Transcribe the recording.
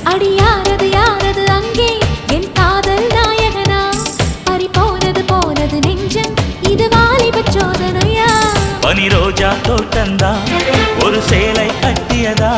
அடியாரது யாரது அங்கே என் காதல் நாயகனா பறி போனது போனது நெஞ்சம் இது வாலிப சோதனையா பனி ரோஜா தோட்டந்தா ஒரு சேலை கட்டியதா